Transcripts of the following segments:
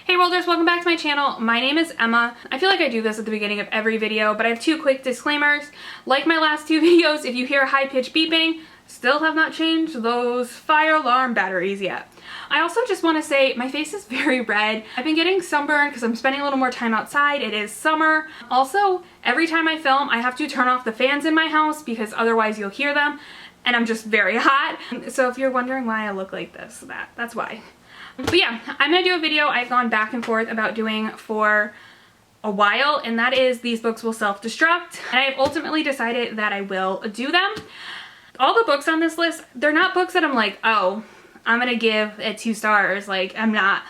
Hey Worlders, welcome back to my channel. My name is Emma. I feel like I do this at the beginning of every video, but I have two quick disclaimers. Like my last two videos, if you hear high-pitched beeping, still have not changed those fire alarm batteries yet. I also just want to say my face is very red. I've been getting sunburned because I'm spending a little more time outside. It is summer. Also, every time I film, I have to turn off the fans in my house because otherwise you'll hear them, and I'm just very hot. So if you're wondering why I look like this, that's why. But yeah, I'm gonna do a video I've gone back and forth about doing for a while, and that is these books will self-destruct, and I've ultimately decided that I will do them. All the books on this list, they're not books that I'm like, oh, I'm gonna give it 2 stars. Like, I'm not,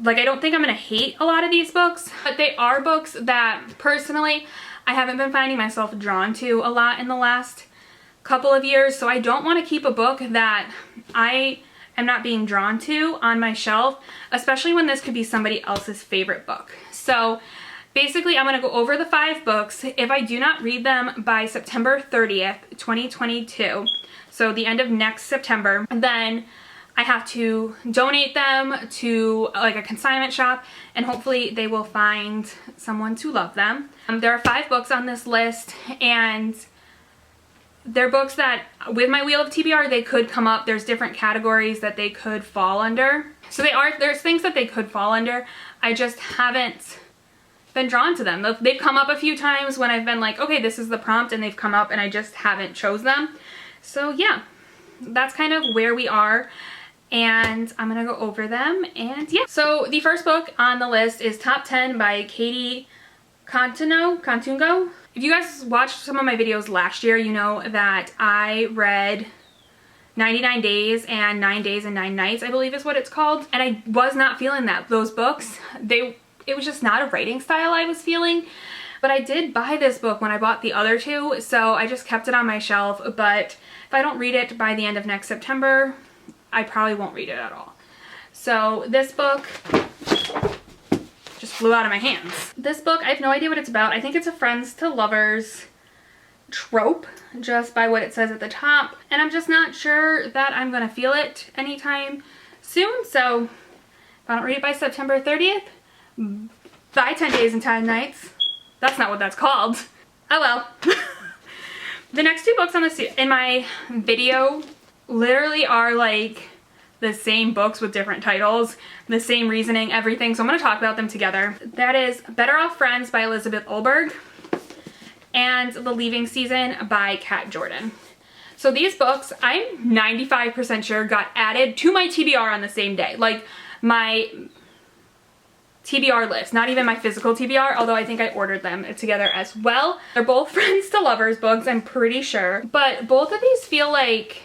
like, I don't think I'm gonna hate a lot of these books, but they are books that personally I haven't been finding myself drawn to a lot in the last couple of years, so I don't want to keep a book that I'm not being drawn to on my shelf, especially when this could be somebody else's favorite book. So basically I'm going to go over the 5 books. If I do not read them by September 30th, 2022, so the end of next September, then I have to donate them to like a consignment shop, and hopefully they will find someone to love them. There are 5 books on this list, and they're books that with my wheel of TBR they could come up. There's different categories that they could fall under. So there's things that they could fall under. I just haven't been drawn to them. They've come up a few times when I've been like, okay, this is the prompt, and they've come up and I just haven't chose them. So yeah, that's kind of where we are, and I'm gonna go over them. And yeah, so the first book on the list is Top 10 by Katie Contungo. If you guys watched some of my videos last year, you know that I read 99 Days and 9 Days and 9 Nights, I believe is what it's called. And I was not feeling those books. It was just not a writing style I was feeling. But I did buy this book when I bought the other 2, so I just kept it on my shelf. But if I don't read it by the end of next September, I probably won't read it at all. So this book just flew out of my hands. This book, I have no idea what it's about. I think it's a friends to lovers trope, just by what it says at the top. And I'm just not sure that I'm gonna feel it anytime soon. So if I don't read it by September 30th, by 10 Days and 10 Nights. That's not what that's called. Oh well. The next 2 books on this in my video literally are like the same books with different titles, the same reasoning, everything. So I'm going to talk about them together. That is Better Off Friends by Elizabeth Olberg and The Leaving Season by Kat Jordan. So these books, I'm 95% sure got added to my TBR on the same day. Like my TBR list, not even my physical TBR, although I think I ordered them together as well. They're both friends to lovers books, I'm pretty sure. But both of these feel like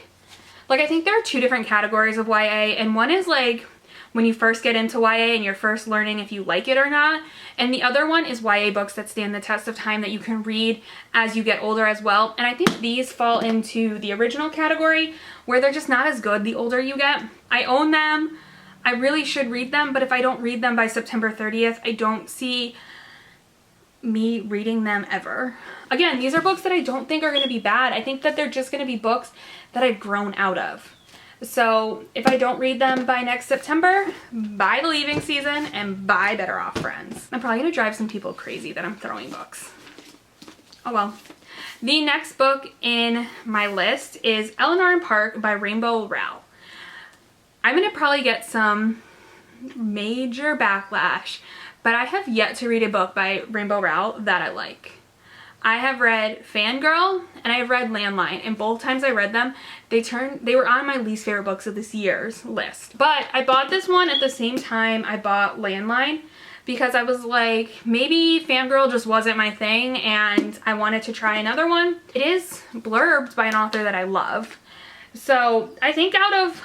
I think there are 2 different categories of YA, and one is like when you first get into YA and you're first learning if you like it or not, and the other one is YA books that stand the test of time that you can read as you get older as well. And I think these fall into the original category where they're just not as good the older you get. I own them. I really should read them, but if I don't read them by September 30th, I don't see me reading them ever. Again, these are books that I don't think are going to be bad. I think that they're just going to be books that I've grown out of. So if I don't read them by next September, buy The Leaving Season and buy Better Off Friends. I'm probably going to drive some people crazy that I'm throwing books. Oh well. The next book in my list is Eleanor and Park by Rainbow Rowell. I'm going to probably get some major backlash, but I have yet to read a book by Rainbow Rowell that I like. I have read Fangirl and I have read Landline, and both times I read them, they were on my least favorite books of this year's list. But I bought this one at the same time I bought Landline because I was like, maybe Fangirl just wasn't my thing and I wanted to try another one. It is blurbed by an author that I love. So I think out of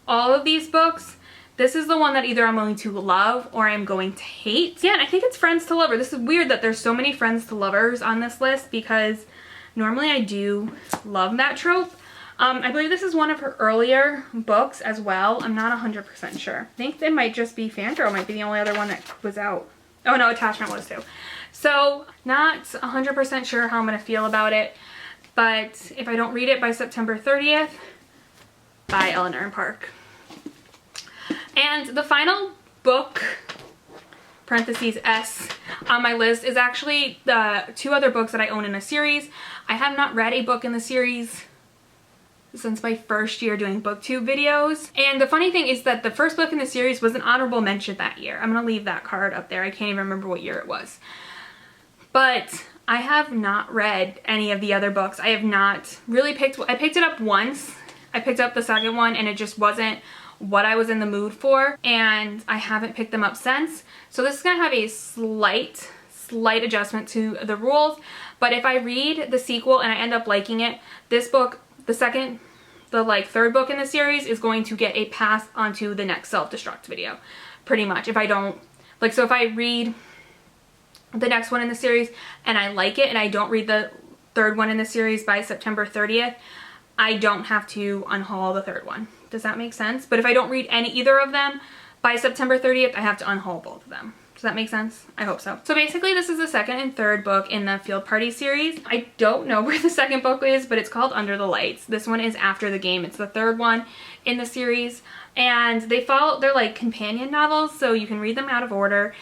all of these books, this is the one that either I'm willing to love or I'm going to hate. Yeah, and I think it's friends to lover. This is weird that there's so many friends to lovers on this list because normally I do love that trope. I believe this is one of her earlier books as well. I'm not 100% sure. I think it might just be Fangirl might be the only other one that was out. Oh no, Attachment was too. So not 100% sure how I'm going to feel about it. But if I don't read it by September 30th, buy Eleanor and Park. And the final book parentheses S on my list is actually the 2 other books that I own in a series. I have not read a book in the series since my first year doing booktube videos. And the funny thing is that the first book in the series was an honorable mention that year. I'm gonna leave that card up there. I can't even remember what year it was. But I have not read any of the other books. I have not really I picked it up once. I picked up the second one and it just wasn't what I was in the mood for, and I haven't picked them up since. So this is gonna have a slight adjustment to the rules, but if I read the sequel and I end up liking it, this book, the third book in the series, is going to get a pass onto the next self-destruct video, pretty much. If I don't, like, so if I read the next one in the series and I like it and I don't read the third one in the series by September 30th, I don't have to unhaul the third one. Does that make sense? But if I don't read either of them by September 30th, I have to unhaul both of them. Does that make sense? I hope so. So basically this is the second and third book in the Field Party series. I don't know where the second book is, but it's called Under the Lights. This one is after the game. It's the third one in the series, and they're like companion novels, so you can read them out of order,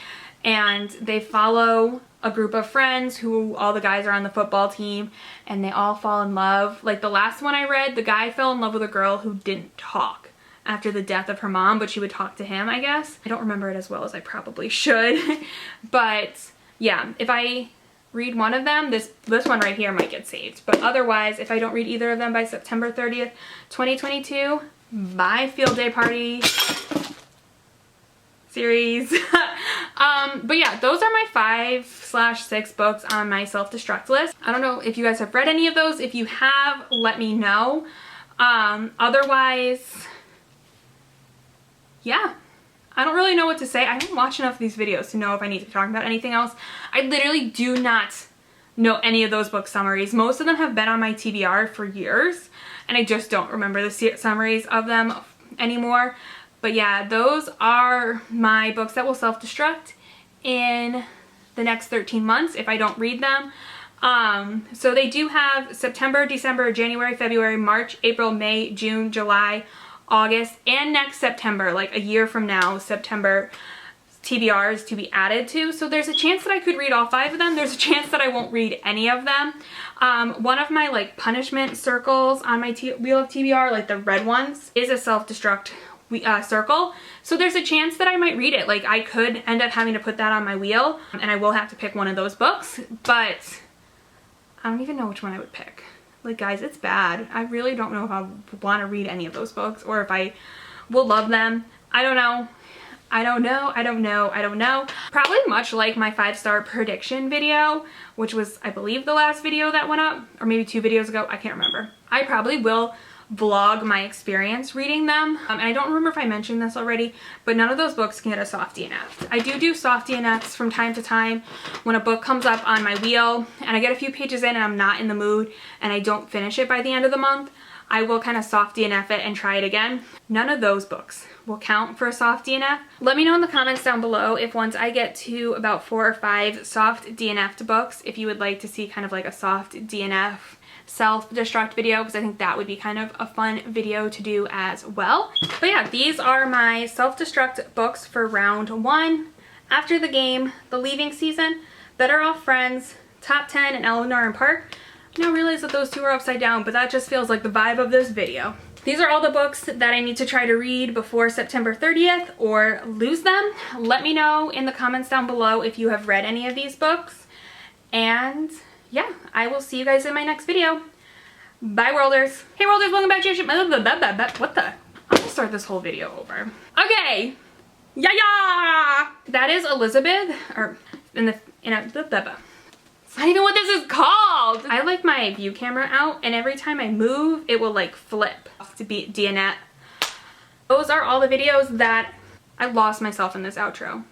and they follow a group of friends who all the guys are on the football team and they all fall in love. Like the last one I read, the guy fell in love with a girl who didn't talk after the death of her mom, but she would talk to him, I guess. I don't remember it as well as I probably should. But yeah, if I read one of them, this one right here might get saved. But otherwise, if I don't read either of them by September 30th, 2022, bye Field Day Party series. But yeah, those are my 5/6 books on my self-destruct list. I don't know if you guys have read any of those. If you have, let me know. Otherwise, yeah, I don't really know what to say. I haven't watched enough of these videos to know if I need to talk about anything else. I literally do not know any of those book summaries. Most of them have been on my TBR for years, and I just don't remember the summaries of them anymore. But yeah, those are my books that will self-destruct in the next 13 months if I don't read them. So they do have September, December, January, February, March, April, May, June, July, August, and next September, like a year from now, September TBRs to be added to. So there's a chance that I could read all 5 of them. There's a chance that I won't read any of them. One of my like punishment circles on my wheel of TBR, like the red ones, is a self-destruct circle, so there's a chance that I might read it. Like I could end up having to put that on my wheel, and I will have to pick one of those books, but I don't even know which one I would pick. Like guys, it's bad. I really don't know if I want to read any of those books or if I will love them. I don't know. I don't know. Probably much like my 5-star prediction video, which was, I believe, the last video that went up, or maybe 2 videos ago. I can't remember. I probably will vlog my experience reading them, and I don't remember if I mentioned this already, but none of those books can get a soft DNF. I do soft DNFs from time to time when a book comes up on my wheel and I get a few pages in and I'm not in the mood and I don't finish it by the end of the month. I will kind of soft DNF it and try it again. None of those books will count for a soft DNF. Let me know in the comments down below if once I get to about 4 or 5 soft DNF'd books, if you would like to see kind of like a soft DNF self-destruct video, because I think that would be kind of a fun video to do as well. But yeah, these are my self-destruct books for round 1. After the Game, The Leaving Season, Better Off Friends, Top 10, and Eleanor and Park. I now realize that those 2 are upside down, but that just feels like the vibe of this video. These are all the books that I need to try to read before September 30th or lose them. Let me know in the comments down below if you have read any of these books. And yeah, I will see you guys in my next video. Bye, Worlders. Hey, Worlders, welcome back to your what the? I'm gonna start this whole video over. Okay. Yeah. That is Elizabeth, or it's not even what this is called. I like my view camera out, and every time I move, it will like flip to be DNF. Those are all the videos that I lost myself in this outro.